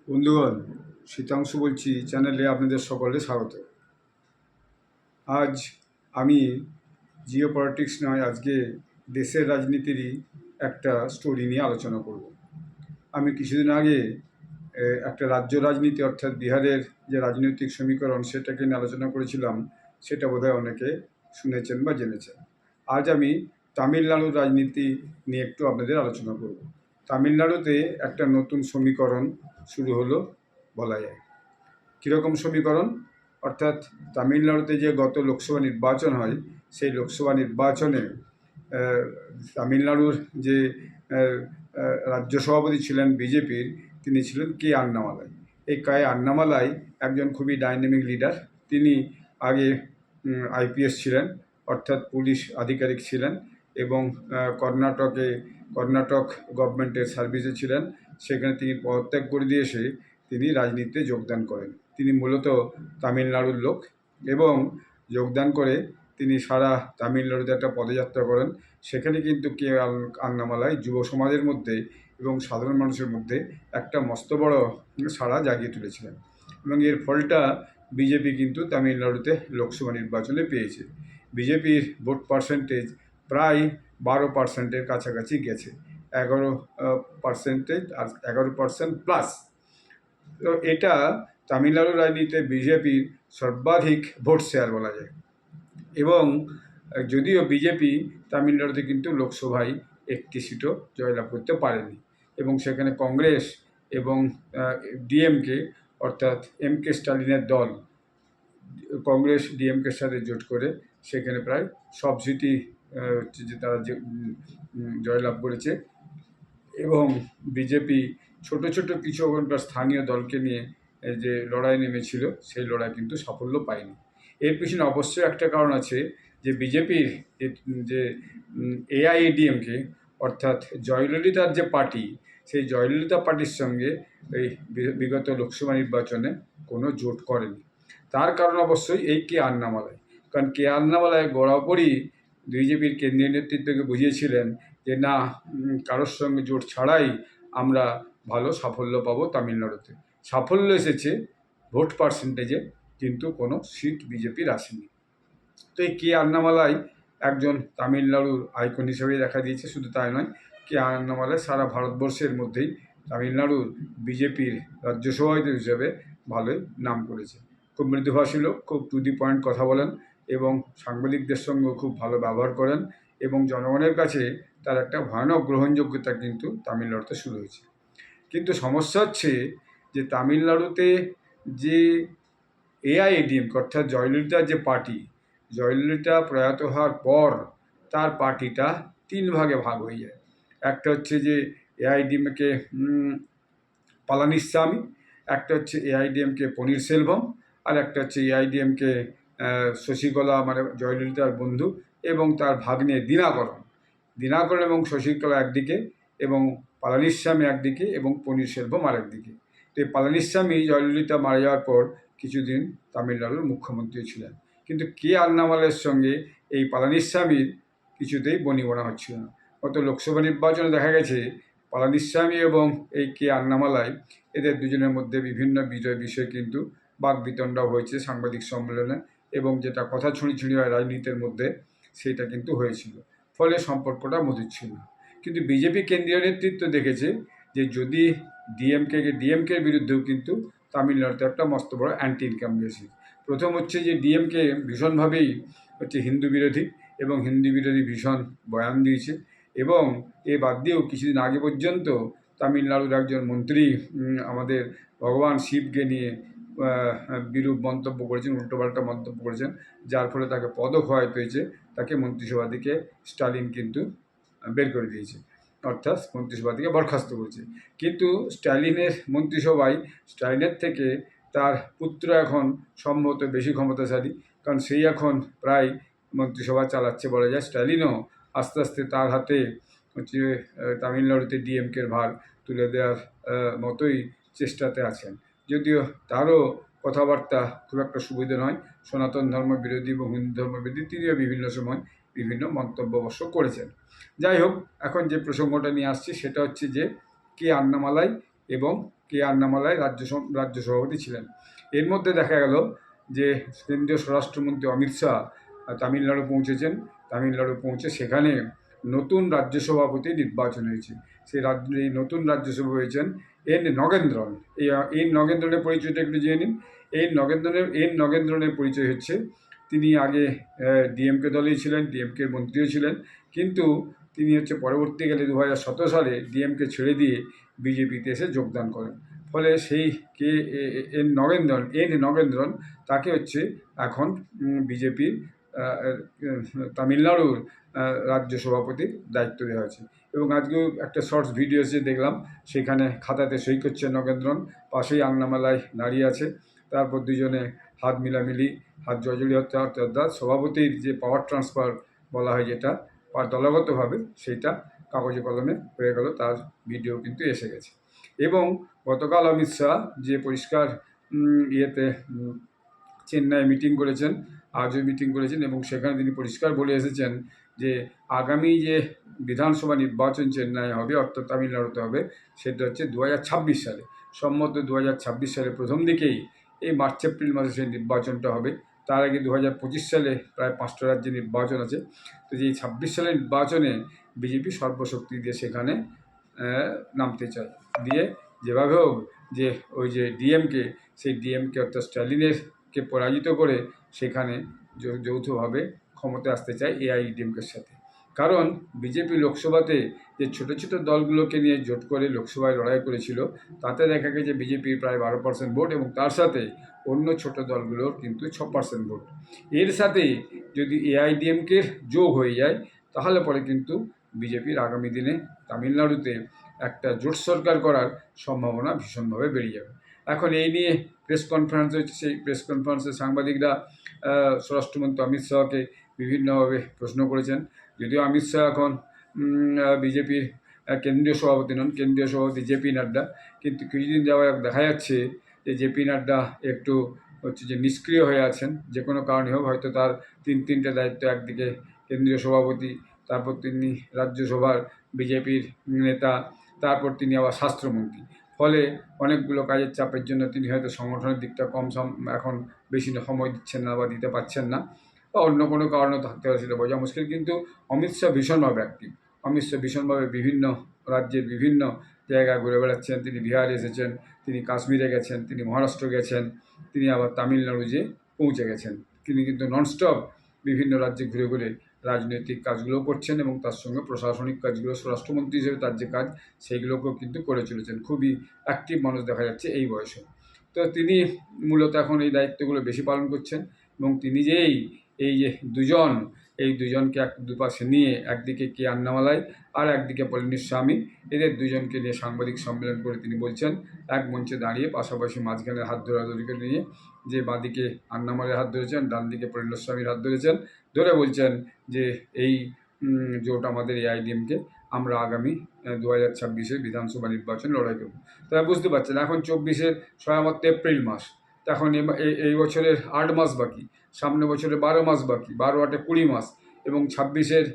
বন্ধুগণ, শীতাংশু বলছি, চ্যানেলে আপনাদের সকলে স্বাগত। আজ আমি জিও পলিটিক্স নয়, আজকে দেশের রাজনীতিরই একটা স্টোরি নিয়ে আলোচনা করব। আমি কিছুদিন আগে একটা রাজ্য রাজনীতি অর্থাৎ বিহারের যে রাজনৈতিক সমীকরণ সেটাকে নিয়ে আলোচনা করেছিলাম, সেটা বোধহয় অনেকে শুনেছেন বা জেনেছেন। আজ আমি তামিলনাড়ুর রাজনীতি নিয়ে একটু আপনাদের আলোচনা করব। তামিলনাড়ুতে একটা নতুন সমীকরণ শুরু হলো বলা যায়। কীরকম সমীকরণ? অর্থাৎ তামিলনাড়ুতে যে গত লোকসভা নির্বাচন হয়, সেই লোকসভা নির্বাচনে তামিলনাড়ুর যে রাজ্য সভাপতি ছিলেন বিজেপির, তিনি ছিলেন কে আন্নামালাই। এই কে আন্নামালাই একজন খুবই ডাইনামিক লিডার। তিনি আগে আইপিএস ছিলেন, অর্থাৎ পুলিশ আধিকারিক ছিলেন, এবং কর্ণাটক গভর্নমেন্টের সার্ভিসে ছিলেন। সেখানে তিনি পদত্যাগ করে দিয়ে এসে তিনি রাজনীতিতে যোগদান করেন। তিনি মূলত তামিলনাড়ুর লোক, এবং যোগদান করে তিনি সারা তামিলনাড়ুতে একটা পদযাত্রা করেন। সেখানে কিন্তু কে আন্নামালাই যুব সমাজের মধ্যে এবং সাধারণ মানুষের মধ্যে একটা মস্ত বড় সাড়া জাগিয়ে তুলেছিলেন, এবং এর ফলটা বিজেপি কিন্তু তামিলনাড়ুতে লোকসভা নির্বাচনে পেয়েছে। বিজেপির ভোট পার্সেন্টেজ প্রায় 12%-এর কাছাকাছি গেছে, 11% আর 11% প্লাস। তো এটা তামিলনাড়ুর রাজনীতিতে বিজেপির সর্বাধিক ভোট শেয়ার বলা যায়। এবং যদিও বিজেপি তামিলনাড়ুতে কিন্তু লোকসভায় একটি সিটও জয়লাভ করতে পারেনি, এবং সেখানে কংগ্রেস এবং ডিএমকে অর্থাৎ এমকে স্টালিনের দল, কংগ্রেস ডিএমকের সাথে জোট করে সেখানে প্রায় সব সিটি যে তারা জয়লাভ করেছে। এবং বিজেপি ছোট ছোট কিছু ওখানকার স্থানীয় দলকে নিয়ে যে লড়াই নেমেছিল, সেই লড়াই কিন্তু সাফল্য পায়নি। এর পিছনে অবশ্যই একটা কারণ আছে, যে বিজেপির যে এআইএডিএমকে অর্থাৎ জয়ললিতার যে পার্টি, সেই জয়ললিতা পার্টির সঙ্গে এই বিগত লোকসভা নির্বাচনে কোনো জোট করেনি। তার কারণ অবশ্যই এই কে আন্নামালাই। কারণ কে আন্নামালাই বরাবরই বিজেপির কেন্দ্রীয় নেতৃত্বকে বুঝিয়েছিলেন যে না, কারোর সঙ্গে জোট ছাড়াই আমরা ভালো সাফল্য পাবো তামিলনাড়ুতে। সাফল্য এসেছে ভোট পার্সেন্টেজে, কিন্তু কোনো সিট বিজেপির আসেনি। তো এই কে আন্নামালাই একজন তামিলনাড়ুর আইকন হিসেবেই দেখা দিয়েছে। শুধু তাই নয়, কে আন্নামালাই সারা ভারতবর্ষের মধ্যেই তামিলনাড়ুর বিজেপির রাজ্য সভাপতি হিসেবে ভালোই নাম করেছে। খুব মৃদুভাষী লোক, খুব টু দি পয়েন্ট কথা বলেন, এবং সাংবাদিকদের সঙ্গেও খুব ভালো ব্যবহার করেন, এবং জনগণের কাছে তার একটা ভয়ানক গ্রহণযোগ্যতা কিন্তু তামিলনাড়ুতে শুরু হয়েছে। কিন্তু সমস্যা হচ্ছে যে তামিলনাড়ুতে যে এআইএডিএম অর্থাৎ জয়ললিতার যে পার্টি, জয়ললিতা প্রয়াত হওয়ার পর তার পার্টিটা 3 ভাগে ভাগ হয়ে যায়। একটা হচ্ছে যে এআইডিএমকে পালানিস্বামী, একটা হচ্ছে এআইডিএমকে পনির সেলভম, আর একটা হচ্ছে এআইডিএমকে শশীকলা, মানে জয়ললিতার বন্ধু, এবং তার ভাগ্নে দিনাকরণ এবং শশীকলা একদিকে, এবং পালানিস্বামী একদিকে, এবং পনির সেলভম আরেকদিকে। তো এই পালানিস্বামী জয়ললিতা মারা যাওয়ার পর কিছুদিন তামিলনাড়ুর মুখ্যমন্ত্রী ছিলেন, কিন্তু কে আন্নামালাইয়ের সঙ্গে এই পালানিস্বামীর কিছুতেই বনিবনা হচ্ছিল না। গত লোকসভা নির্বাচনে দেখা গেছে পালানিস্বামী এবং এই কে আন্নামালাই, এদের দুজনের মধ্যে বিভিন্ন বিষয় কিন্তু বাকবিতণ্ডা হয়েছে সাংবাদিক সম্মেলনে, এবং যেটা কথা ছুঁড়ি হয় রাজনীতির মধ্যে, সেটা কিন্তু হয়েছিল। ফলে সম্পর্কটা মধুর ছিল। কিন্তু বিজেপি কেন্দ্রীয় নেতৃত্ব দেখেছে যে যদি ডিএমকের বিরুদ্ধেও কিন্তু তামিলনাড়ুতে একটা মস্ত বড় অ্যান্টি ইনকামবেন্সি। প্রথম হচ্ছে যে ডিএমকে ভীষণভাবেই হচ্ছে হিন্দু বিরোধী, এবং হিন্দু বিরোধী ভীষণ বয়ান দিয়েছে, এবং এ বাদ দিয়েও কিছুদিন আগে পর্যন্ত তামিলনাড়ুর একজন মন্ত্রী আমাদের ভগবান শিবকে নিয়ে বিরূপ মন্তব্য করেছেন, উল্টোপাল্টা মন্তব্য করেছেন, যার ফলে তাকে পদক্ষয় পেয়েছে, তাকে মন্ত্রিসভা থেকে স্টালিন কিন্তু বের করে দিয়েছে, অর্থাৎ মন্ত্রিসভা থেকে বরখাস্ত করেছে। কিন্তু স্টালিনের থেকে তার পুত্র এখন সম্ভবত বেশি ক্ষমতাশালী, কারণ সেই এখন প্রায় মন্ত্রিসভা চালাচ্ছে বলা যায়। স্টালিনও আস্তে আস্তে তার হাতে হচ্ছে তামিলনাড়ুতে ডিএমকের ভার তুলে দেওয়ার মতোই চেষ্টাতে আছেন, যদিও তারও কথাবার্তা খুব একটা সুবিধে নয়। সনাতন ধর্ম বিরোধী এবং হিন্দু ধর্ম বিরোধী তিনিও বিভিন্ন সময় বিভিন্ন মন্তব্য অবশ্য করেছেন। যাই হোক, এখন যে প্রসঙ্গটা নিয়ে আসছি সেটা হচ্ছে যে কে আন্নামালাই এবং কে আন্নামালাই রাজ্য সভাপতি ছিলেন। এর মধ্যে দেখা গেল যে কেন্দ্রীয় স্বরাষ্ট্রমন্ত্রী অমিত শাহ তামিলনাড়ু পৌঁছেছেন। তামিলনাড়ু পৌঁছে সেখানে নতুন রাজ্য সভাপতি নির্বাচন হয়েছে। এই নতুন রাজ্যসভা হয়েছেন এন নগেন্দ্রন। এন নগেন্দ্রনের পরিচয়টা একটু জেনে নিন। এন নগেন্দ্রনের পরিচয় হচ্ছে তিনি আগে ডিএমকে দলেই ছিলেন, ডিএমকের মন্ত্রীও ছিলেন, কিন্তু তিনি হচ্ছে পরবর্তীকালে 2017 সালে ডিএমকে ছেড়ে দিয়ে বিজেপিতে এসে যোগদান করেন। ফলে সেই এন নগেন্দ্রন তাকে হচ্ছে এখন বিজেপির তামিলনাড়ুর রাজ্য সভাপতির দায়িত্ব দেওয়া হয়েছে। এবং আজকেও একটা শর্টস ভিডিও এসে দেখলাম, সেখানে খাতাতে সই করছে নগেন্দ্রন, পাশেই আন্নামালাই দাঁড়িয়ে আছে। তারপর দুজনে হাত মিলামিলি, হাত জড়াজড়ি হচ্ছে, অর্থাৎ সভাপতির যে পাওয়ার ট্রান্সফার বলা হয় যেটা দলগতভাবে, সেইটা কাগজে কলমে হয়ে গেল, তার ভিডিও কিন্তু এসে গেছে। এবং গতকাল অমিত শাহ যে পরিষ্কার চেন্নাই মিটিং করেছেন, আজও মিটিং করেছেন, এবং সেখানে তিনি পরিষ্কার বলে এসেছেন যে আগামী যে বিধানসভা নির্বাচন চেন্নাই হবে, অর্থাৎ তামিলনাড়ুতে হবে, সেটা হচ্ছে 2026 সালে। সম্মত 2026 সালে প্রথম দিকেই, এই মার্চ এপ্রিল মাসে সেই নির্বাচনটা হবে। তার আগে 2025 সালে প্রায় 5টা রাজ্যে নির্বাচন আছে। তো যে 26 সালের নির্বাচনে বিজেপি সর্বশক্তি দিয়ে সেখানে নামতে চায়, দিয়ে যেভাবে হোক যে ওই যে ডিএমকে, সেই ডিএমকে অর্থাৎ স্ট্যালিনেরকে পরাজিত করে সেখানে যৌথভাবে ক্ষমতায় আসতে চায় এআইএডিএমকের সাথে। কারণ বিজেপি লোকসভাতে যে ছোটো ছোটো দলগুলোকে নিয়ে জোট করে লোকসভায় লড়াই করেছিল, তাতে দেখা গেছে বিজেপির প্রায় 12% ভোট, এবং তার সাথে অন্য ছোট দলগুলোর কিন্তু 6% ভোট। এর সাথে যদি এআইএডিএমকের যোগ হয়ে যায়, তাহলে পরে কিন্তু বিজেপির আগামী দিনে তামিলনাড়ুতে একটা জোট সরকার করার সম্ভাবনা ভীষণভাবে বেড়ে যাবে। এখন এই নিয়ে প্রেস কনফারেন্স হয়েছে। সেই প্রেস কনফারেন্সে সাংবাদিকরা স্বরাষ্ট্রমন্ত্রী অমিত শাহকে বিভিন্নভাবে প্রশ্ন করেছেন। যদিও অমিত শাহ এখন বিজেপির কেন্দ্রীয় সভাপতি নন, কেন্দ্রীয় সভাপতি জেপি নাড্ডা, কিন্তু কিছুদিন যাওয়া দেখা যাচ্ছে যে জেপি নাড্ডা একটু হচ্ছে যে নিষ্ক্রিয় হয়ে আছেন। যে কোনো কারণে হোক, হয়তো তার তিনটে দায়িত্ব, একদিকে কেন্দ্রীয় সভাপতি, তারপর তিনি রাজ্যসভার বিজেপির নেতা, তারপর তিনি আবার স্বাস্থ্যমন্ত্রী। ফলে অনেকগুলো কাজের চাপের জন্য তিনি হয়তো সংগঠনের দিকটা এখন বেশি সময় দিচ্ছেন না বা দিতে পারছেন না, বা অন্য কোনো কারণে থাকতে পারে, সেটা বোঝা মুশকিল। কিন্তু অমিত শাহ ভীষণভাবে অ্যাক্টিভ। অমিত শাহ ভীষণভাবে বিভিন্ন রাজ্যের বিভিন্ন জায়গায় ঘুরে বেড়াচ্ছেন। তিনি বিহারে এসেছেন, তিনি কাশ্মীরে গেছেন, তিনি মহারাষ্ট্র গেছেন, তিনি আবার তামিলনাড়ু যে পৌঁছে গেছেন। তিনি কিন্তু ননস্টপ বিভিন্ন রাজ্যে ঘুরে ঘুরে রাজনৈতিক কাজগুলো করছেন, এবং তার সঙ্গে প্রশাসনিক কাজগুলো, স্বরাষ্ট্রমন্ত্রী হিসেবে তার যে কাজ, সেইগুলোকেও কিন্তু করে চলেছেন। খুবই অ্যাক্টিভ মানুষ দেখা যাচ্ছে এই বয়সে। তো তিনি মূলত এখন এই দায়িত্বগুলো বেশি পালন করছেন, এবং তিনি যেই এই যে দুজনকে দুপাশে নিয়ে, একদিকে কে আন্নামালাই আর একদিকে পళনিস্বামী, এদের দুজনকে নিয়ে সাংবাদিক সম্মেলন করে তিনি বলছেন, এক মঞ্চে দাঁড়িয়ে পাশাপাশি মাঝখানে হাত ধরাধরি করে নিয়ে, যে বাঁদিকে আন্নামালাইয়ের হাত ধরেছেন, ডান দিকে পళনিস্বামীর হাত ধরেছেন, ধরে বলছেন যে এই জোট আমাদের এআইএডিএমকে, আমরা আগামী 2026 বিধানসভা নির্বাচন লড়াই করব। তারা বুঝতে পারছেন এখন 24-এর মাত্র এপ্রিল মাস, এখন এই বছরের 8 মাস বাকি, সামনে বছরে 12 মাস বাকি, 12-8 20 মাস, এবং 26-এর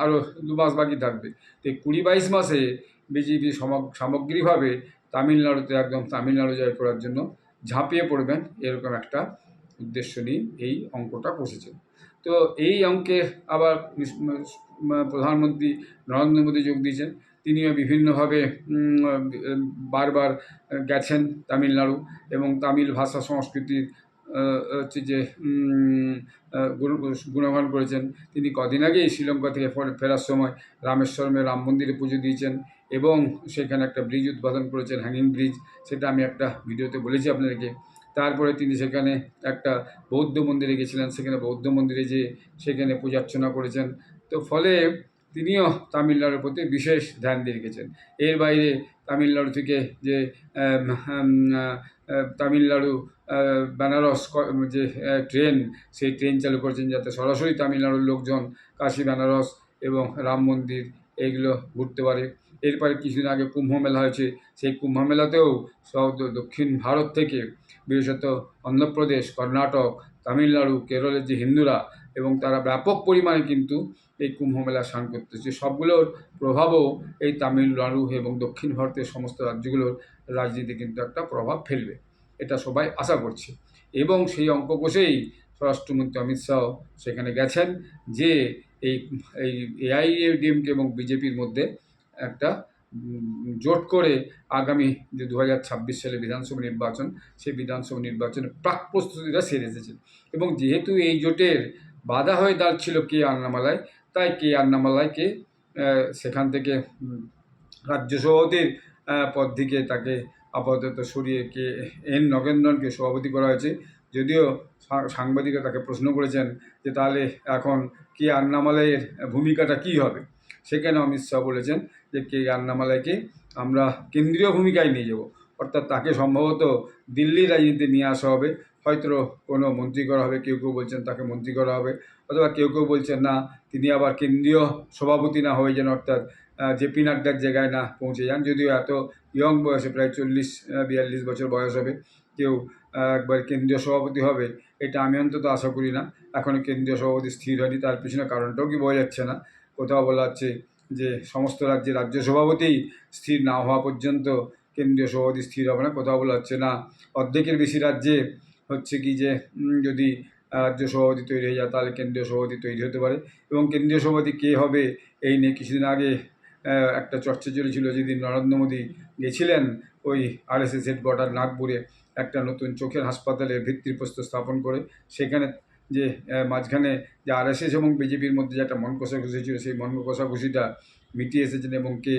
আরও 2 মাস বাকি থাকবে। তো এই 20-22 মাসে বিজেপি সামগ্রিকভাবে তামিলনাড়ুতে একদম তামিলনাড়ু জয় করার জন্য ঝাঁপিয়ে পড়বেন, এরকম একটা উদ্দেশ্য নিয়ে এই অঙ্কটা কষেছে। তো এই অঙ্কে আবার প্রধানমন্ত্রী নরেন্দ্র মোদী যোগ দিয়েছেন। তিনিও বিভিন্নভাবে বারবার গেছেন তামিলনাড়ু, এবং তামিল ভাষা সংস্কৃতির হচ্ছে যে গুণগান করেছেন। তিনি কদিন আগেই শ্রীলঙ্কা থেকে ফেরার সময় রামেশ্বরমে রাম মন্দিরে পুজো দিয়েছেন, এবং সেখানে একটা ব্রিজ উদ্বোধন করেছেন, হ্যাঙ্গিং ব্রিজ, সেটা আমি একটা ভিডিওতে বলেছি আপনাদেরকে। তারপরে তিনি সেখানে একটা বৌদ্ধ মন্দিরে গেছিলেন, সেখানে বৌদ্ধ মন্দিরে যেয়ে সেখানে পূজার্চনা করেছেন। তো ফলে তিনিও তামিলনাড়ুর প্রতি বিশেষ ধ্যান দিয়ে রেখেছেন। এর বাইরে তামিলনাড়ু থেকে যে তামিলনাড়ু বেনারস যে ট্রেন, সেই ট্রেন চালু করেছেন, যাতে সরাসরি তামিলনাড়ুর লোকজন কাশী, বেনারস এবং রাম মন্দির এইগুলো ঘুরতে পারে। এরপরে কিছুদিন আগে কুম্ভ মেলা হয়েছে, সেই কুম্ভ মেলাতেও সব দক্ষিণ ভারত থেকে, বিশেষত অন্ধ্রপ্রদেশ, কর্ণাটক, তামিলনাড়ু, কেরলের যে হিন্দুরা, এবং তারা ব্যাপক পরিমাণে কিন্তু এই কুম্ভ মেলা স্নান করতেছে। সবগুলোর প্রভাবও এই তামিলনাড়ু এবং দক্ষিণ ভারতের সমস্ত রাজ্যগুলোর রাজনীতি কিন্তু একটা প্রভাব ফেলবে, এটা সবাই আশা করছে। এবং সেই অঙ্ক কষেই স্বরাষ্ট্রমন্ত্রী অমিত শাহ সেখানে গেছেন যে এই এই এআইএডিএমকে এবং বিজেপির মধ্যে একটা জোট করে আগামী যে 2026 সালে বিধানসভা নির্বাচন, সেই বিধানসভা নির্বাচনের প্রাক প্রস্তুতিটা সেরে এসেছে। এবং যেহেতু এই জোটের বাধা হয়ে দাঁড়ছিল কে আন্নামালাই, তাই কে আন্নামালাইকে সেখান থেকে রাজ্য সভাপতির পদ থেকে তাকে আপাতত সরিয়ে কে এন নগেন্দ্রনকে সভাপতি করা হয়েছে। যদিও সাংবাদিকরা তাকে প্রশ্ন করেছেন যে তাহলে এখন কে আন্নামালাইয়ের ভূমিকাটা কী হবে, সেখানে অমিত শাহ বলেছেন যে কে আন্নামালাইকে আমরা কেন্দ্রীয় ভূমিকায় নিয়ে যাব, অর্থাৎ তাকে সম্ভবত দিল্লি রাজনীতিতে নিয়ে আসা হবে। হয়তো কোনো মন্ত্রী করা হবে, কেউ কেউ বলছেন তাকে মন্ত্রী করা হবে, অথবা কেউ কেউ বলছেন না তিনি আবার কেন্দ্রীয় সভাপতি না হয়ে যান, অর্থাৎ জেপি নাড্ডার জায়গায় না পৌঁছে যান। যদিও এত ইয়ং বয়সে, প্রায় 40-42 বছর বয়স হবে, কেউ একবার কেন্দ্রীয় সভাপতি হবে, এটা আমি অন্তত আশা করি না। এখনও কেন্দ্রীয় সভাপতি স্থির হয়নি, তার পিছনে কারণটাও কি বোঝা যাচ্ছে না। কোথাও বলা হচ্ছে যে সমস্ত রাজ্যে রাজ্য সভাপতি স্থির না হওয়া পর্যন্ত কেন্দ্রীয় সভাপতি স্থির হবে না। কোথাও বলা হচ্ছে না অর্ধেকের বেশি রাজ্যে হচ্ছে কি যে যদি রাজ্য সভাপতি তৈরি হয়ে যায় তাহলে কেন্দ্রীয় সভাপতি তৈরি হতে পারে। এবং কেন্দ্রীয় সভাপতি কে হবে এই নিয়ে কিছুদিন আগে একটা চর্চা চলেছিল, যেদিন নরেন্দ্র মোদী গেছিলেন ওই আরএসএস হেডকোয়ার্টার নাগপুরে একটা নতুন চোখের হাসপাতালের ভিত্তিপ্রস্তর স্থাপন করে, সেখানে যে মাঝখানে যে আরএসএস এবং বিজেপির মধ্যে যে একটা মন কষাকষি ছিল, সেই মন কষাকষিটা মিটিয়ে এসেছেন। এবং কে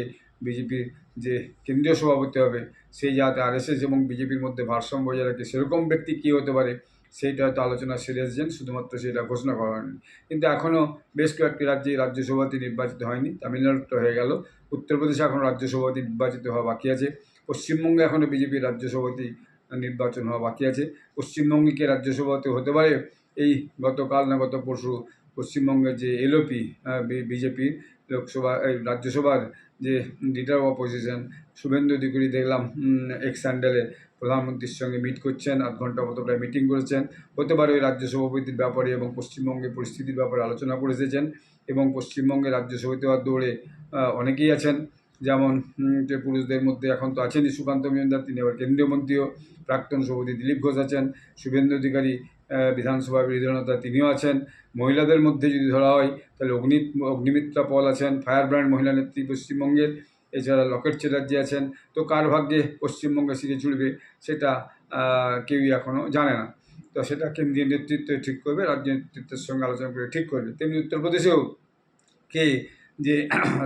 বিজেপির যে কেন্দ্রীয় সভাপতি হবে সেই যাতে আরএসএস এবং বিজেপির মধ্যে ভারসাম্য বজায় রাখে সেরকম ব্যক্তি কী হতে পারে সেইটা হয়তো আলোচনা সেরে এসেছেন, শুধুমাত্র সেটা ঘোষণা করা হয়নি। কিন্তু এখনও বেশ কয়েকটি রাজ্যে রাজ্য সভাপতি নির্বাচিত হয়নি। তামিলনাড়ুটা হয়ে গেল, উত্তরপ্রদেশে এখনও রাজ্য সভাপতি নির্বাচিত হওয়া বাকি আছে, পশ্চিমবঙ্গে এখনও বিজেপির রাজ্য সভাপতি নির্বাচন হওয়া বাকি আছে। পশ্চিমবঙ্গে কে রাজ্য সভাপতি হতে পারে, এই গতকাল না গত পরশু পশ্চিমবঙ্গের যে এলওপি বিজেপির লোকসভা এই রাজ্যসভার যে leader of opposition Suvendu Adhikari দেখলাম এক্স স্যান্ডেলে প্রধানমন্ত্রীর সঙ্গে মিট করছেন, আধ ঘন্টা মতো প্রায় মিটিং করেছেন। হতে পারে ওই রাজ্য সভাপতির ব্যাপারে এবং পশ্চিমবঙ্গের পরিস্থিতির ব্যাপারে আলোচনা করে এসেছেন। এবং পশ্চিমবঙ্গে রাজ্য সভাপতি হওয়ার দৌড়ে অনেকেই আছেন, যেমন যে পুরুষদের মধ্যে এখন তো আছেনই সুকান্ত মজুমদার, তিনি আবার কেন্দ্রীয় মন্ত্রীও, প্রাক্তন সভাপতি দিলীপ ঘোষ আছেন, শুভেন্দু অধিকারী বিধানসভা বিরোধী দলনেতা তিনিও আছেন। মহিলাদের মধ্যে যদি ধরা হয় তাহলে অগ্নিমিত্রা পল আছেন, ফায়ার ব্র্যান্ড মহিলা নেত্রী পশ্চিমবঙ্গের, এছাড়া লকেট চ্যাটার্জি আছেন। তো কার ভাগ্যে পশ্চিমবঙ্গে সিটে চুড়বে সেটা কেউই এখনও জানে না। তো সেটা কেন্দ্রীয় নেতৃত্ব ঠিক করবে, রাজ্য নেতৃত্বের সঙ্গে আলোচনা করে ঠিক করবে। তেমনি উত্তরপ্রদেশেও কে যে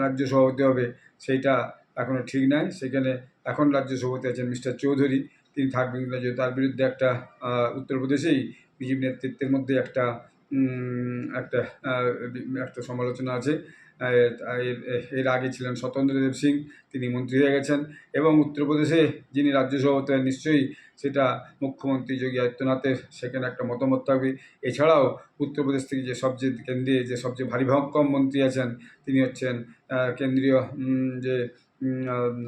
রাজ্য সভাপতি হবে সেইটা এখনও ঠিক নয়। সেখানে এখন রাজ্য সভাপতি আছেন মিস্টার চৌধুরী, তিনি থাকবেন না, যে তার বিরুদ্ধে একটা উত্তরপ্রদেশেই বিজেপি নেতৃত্বের মধ্যে একটা একটা একটা সমালোচনা আছে। এর আগে ছিলেন স্বতন্ত্রদেব সিং, তিনি মন্ত্রী হয়ে গেছেন। এবং উত্তরপ্রদেশে যিনি রাজ্য সভাপতি নিশ্চয়ই সেটা মুখ্যমন্ত্রী যোগী আদিত্যনাথের সেখানে একটা মতামত থাকবে। এছাড়াও উত্তরপ্রদেশ থেকে যে সবচেয়ে কেন্দ্রে যে সবচেয়ে ভারী ভরকম মন্ত্রী আছেন তিনি হচ্ছেন কেন্দ্রীয় যে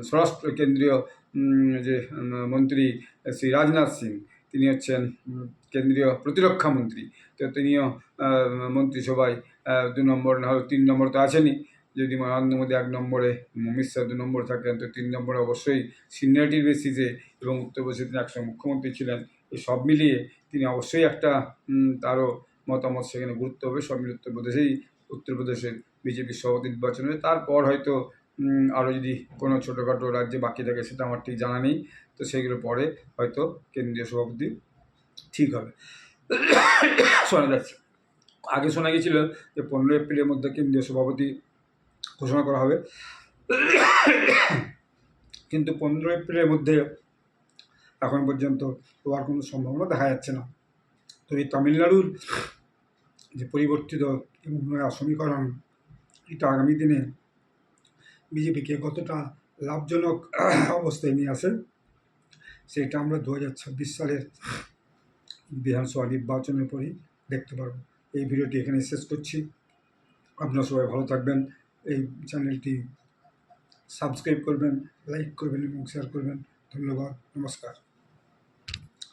স্বরাষ্ট্র কেন্দ্রীয় যে মন্ত্রী শ্রী রাজনাথ সিং, তিনি হচ্ছেন কেন্দ্রীয় প্রতিরক্ষা মন্ত্রী। তো তিনিও মন্ত্রিসভায় 2 নম্বর না হলেও 3 নম্বর তো আছেনই। যদি নরেন্দ্র মোদী 1 নম্বরে, অমিত শাহ 2 নম্বরে থাকেন, তো 3 নম্বরে অবশ্যই সিনিয়রিটির বেসিসে, এবং উত্তরপ্রদেশে তিনি একসময় মুখ্যমন্ত্রী ছিলেন, এই সব মিলিয়ে তিনি অবশ্যই একটা তারও মতামত সেখানে গুরুত্ব হবে। সব মিলিয়ে উত্তরপ্রদেশের বিজেপির সভাপতি নির্বাচন হবে। তারপর হয়তো আরও যদি কোনো ছোটোখাটো রাজ্যে বাকি থাকে সেটা আমার ঠিক জানা নেই, তো সেগুলো পরে হয়তো কেন্দ্রীয় সভাপতি ঠিক হবে। শোনা যাচ্ছে, আগে শোনা গেছিল যে 15 এপ্রিলের মধ্যে কেন্দ্রীয় সভাপতি ঘোষণা করা হবে, কিন্তু 15 এপ্রিলের মধ্যে এখন পর্যন্ত হওয়ার কোনো সম্ভাবনা দেখা যাচ্ছে না। তো এই তামিলনাড়ুর যে পরিবর্তিত এবং নয়া সমীকরণ, এটা আগামী দিনে বিজেপিকে কতটা লাভজনক অবস্থায় নিয়ে আসে সেটা আমরা 2026 সালের বিধানসভা নির্বাচনের পরেই দেখতে পারবো। এই ভিডিওটি এখানে শেষ করছি। আপনারা সবাই ভালো থাকবেন, এই চ্যানেলটি সাবস্ক্রাইব করবেন, লাইক করবেন এবং শেয়ার করবেন। ধন্যবাদ, নমস্কার।